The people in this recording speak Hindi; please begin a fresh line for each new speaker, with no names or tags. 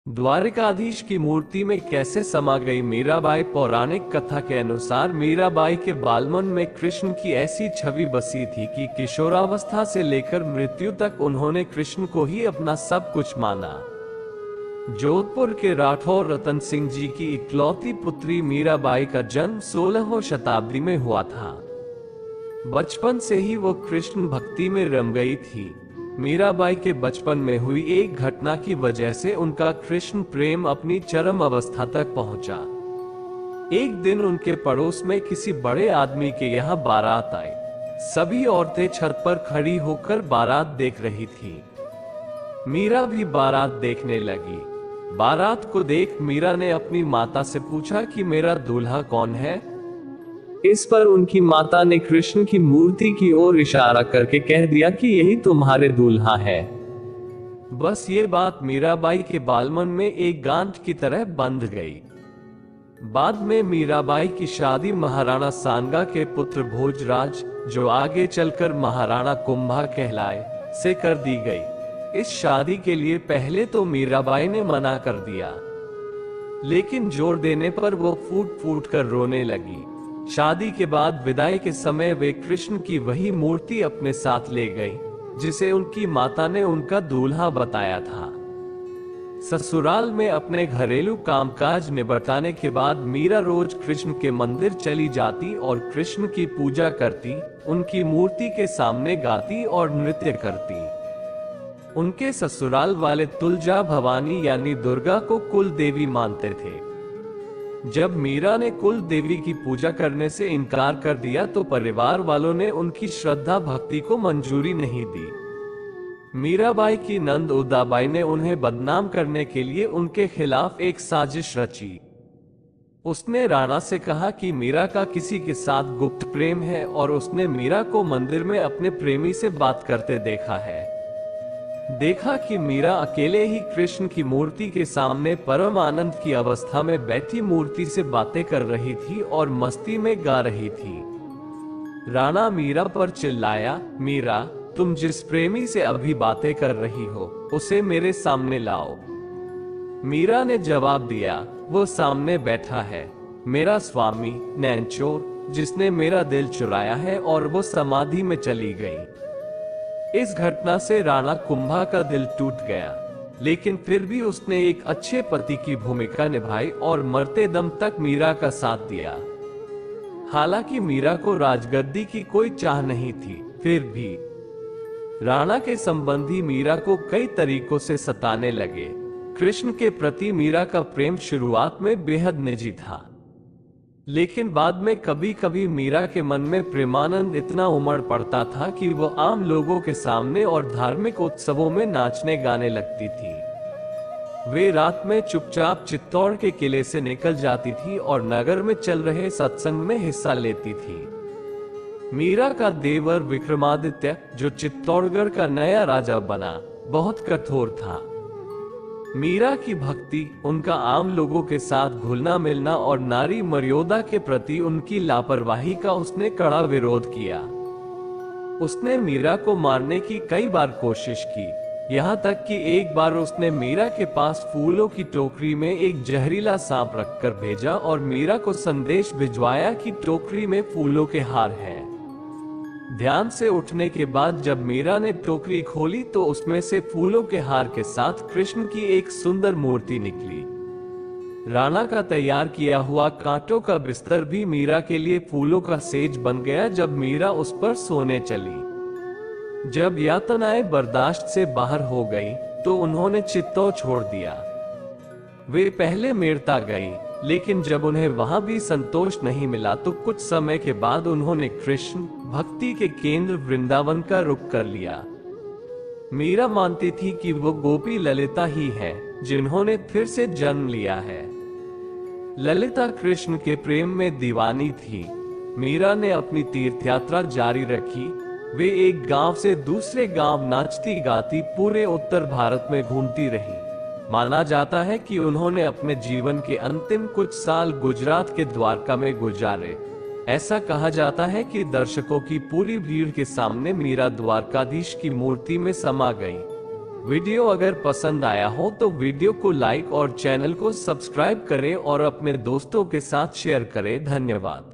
द्वारिकाधीश की मूर्ति में कैसे समा गई मीराबाई। पौराणिक कथा के अनुसार मीराबाई के बालमन में कृष्ण की ऐसी छवि बसी थी कि किशोरावस्था से लेकर मृत्यु तक उन्होंने कृष्ण को ही अपना सब कुछ माना। जोधपुर के राठौर रतन सिंह जी की इकलौती पुत्री मीराबाई का जन्म 16वीं शताब्दी में हुआ था। बचपन से ही वो कृष्ण भक्ति में रम गई थी। मीराबाई के बचपन में हुई एक घटना की वजह से उनका कृष्ण प्रेम अपनी चरम अवस्था तक पहुंचा। एक दिन उनके पड़ोस में किसी बड़े आदमी के यहाँ बारात आई। सभी औरतें छत पर खड़ी होकर बारात देख रही थी। मीरा भी बारात देखने लगी। बारात को देख मीरा ने अपनी माता से पूछा कि मेरा दूल्हा कौन है। इस पर उनकी माता ने कृष्ण की मूर्ति की ओर इशारा करके कह दिया कि यही तुम्हारे दूल्हा है। बस ये बात मीराबाई के बालमन में एक गांठ की तरह बंध गई। बाद में मीराबाई की शादी महाराणा सांगा के पुत्र भोजराज, जो आगे चलकर महाराणा कुंभा कहलाए, से कर दी गई। इस शादी के लिए पहले तो मीराबाई ने मना कर दिया, लेकिन जोर देने पर वो फूट फूट कर रोने लगी। शादी के बाद विदाई के समय वे कृष्ण की वही मूर्ति अपने साथ ले गई, जिसे उनकी माता ने उनका दूल्हा बताया था। ससुराल में अपने घरेलू कामकाज निपटाने के बाद मीरा रोज कृष्ण के मंदिर चली जाती और कृष्ण की पूजा करती, उनकी मूर्ति के सामने गाती और नृत्य करती। उनके ससुराल वाले तुलजा भवानी यानी दुर्गा को कुल देवी मानते थे। जब मीरा ने कुल देवी की पूजा करने से इनकार कर दिया तो परिवार वालों ने उनकी श्रद्धा भक्ति को मंजूरी नहीं दी। मीराबाई की नंद उदाबाई ने उन्हें बदनाम करने के लिए उनके खिलाफ एक साजिश रची। उसने राणा से कहा कि मीरा का किसी के साथ गुप्त प्रेम है और उसने मीरा को मंदिर में अपने प्रेमी से बात करते देखा है। देखा कि मीरा अकेले ही कृष्ण की मूर्ति के सामने परम आनंद की अवस्था में बैठी मूर्ति से बातें कर रही थी और मस्ती में गा रही थी। राणा मीरा पर चिल्लाया, मीरा, तुम जिस प्रेमी से अभी बातें कर रही हो, उसे मेरे सामने लाओ। मीरा ने जवाब दिया, वो सामने बैठा है, मेरा स्वामी नैनचोर, जिसने मेरा दिल चुराया है, और वो समाधि में चली गई। इस घटना से राणा कुंभा का दिल टूट गया, लेकिन फिर भी उसने एक अच्छे पति की भूमिका निभाई और मरते दम तक मीरा का साथ दिया। हालांकि मीरा को राजगद्दी की कोई चाह नहीं थी, फिर भी राणा के संबंधी मीरा को कई तरीकों से सताने लगे। कृष्ण के प्रति मीरा का प्रेम शुरुआत में बेहद निजी था, लेकिन बाद में कभी कभी मीरा के मन में प्रेमानंद इतना उमड़ पड़ता था कि वो आम लोगों के सामने और धार्मिक उत्सवों में नाचने गाने लगती थी। वे रात में चुपचाप चित्तौड़ के किले से निकल जाती थी और नगर में चल रहे सत्संग में हिस्सा लेती थी। मीरा का देवर विक्रमादित्य, जो चित्तौड़गढ़ का नया राजा बना, बहुत कठोर था। मीरा की भक्ति, उनका आम लोगों के साथ घुलना मिलना और नारी मर्यादा के प्रति उनकी लापरवाही का उसने कड़ा विरोध किया। उसने मीरा को मारने की कई बार कोशिश की, यहाँ तक कि एक बार उसने मीरा के पास फूलों की टोकरी में एक जहरीला सांप रखकर भेजा और मीरा को संदेश भिजवाया कि टोकरी में फूलों के हार हैं। ध्यान से उठने के बाद जब मीरा ने टोकरी खोली तो उसमें से फूलों के हार के साथ कृष्ण की एक सुंदर मूर्ति निकली। राणा का तैयार किया हुआ कांटों का बिस्तर भी मीरा के लिए फूलों का सेज बन गया जब मीरा उस पर सोने चली। जब यातनाएं बर्दाश्त से बाहर हो गई तो उन्होंने चित्तौड़ छोड़ दिया। वे पहले मेड़ता गई, लेकिन जब उन्हें वहां भी संतोष नहीं मिला तो कुछ समय के बाद उन्होंने कृष्ण भक्ति के केंद्र वृंदावन का रुख कर लिया। मीरा मानती थी कि वो गोपी ललिता ही है, जिन्होंने फिर से जन्म लिया है। ललिता कृष्ण के प्रेम में दीवानी थी। मीरा ने अपनी तीर्थ यात्रा जारी रखी। वे एक गांव से दूसरे गांव नाचती गाती पूरे उत्तर भारत में घूमती रही। माना जाता है कि उन्होंने अपने जीवन के अंतिम कुछ साल गुजरात के द्वारका में गुजारे। ऐसा कहा जाता है कि दर्शकों की पूरी भीड़ के सामने मीरा द्वारकाधीश की मूर्ति में समा गई। वीडियो अगर पसंद आया हो तो वीडियो को लाइक और चैनल को सब्सक्राइब करें और अपने दोस्तों के साथ शेयर करें। धन्यवाद।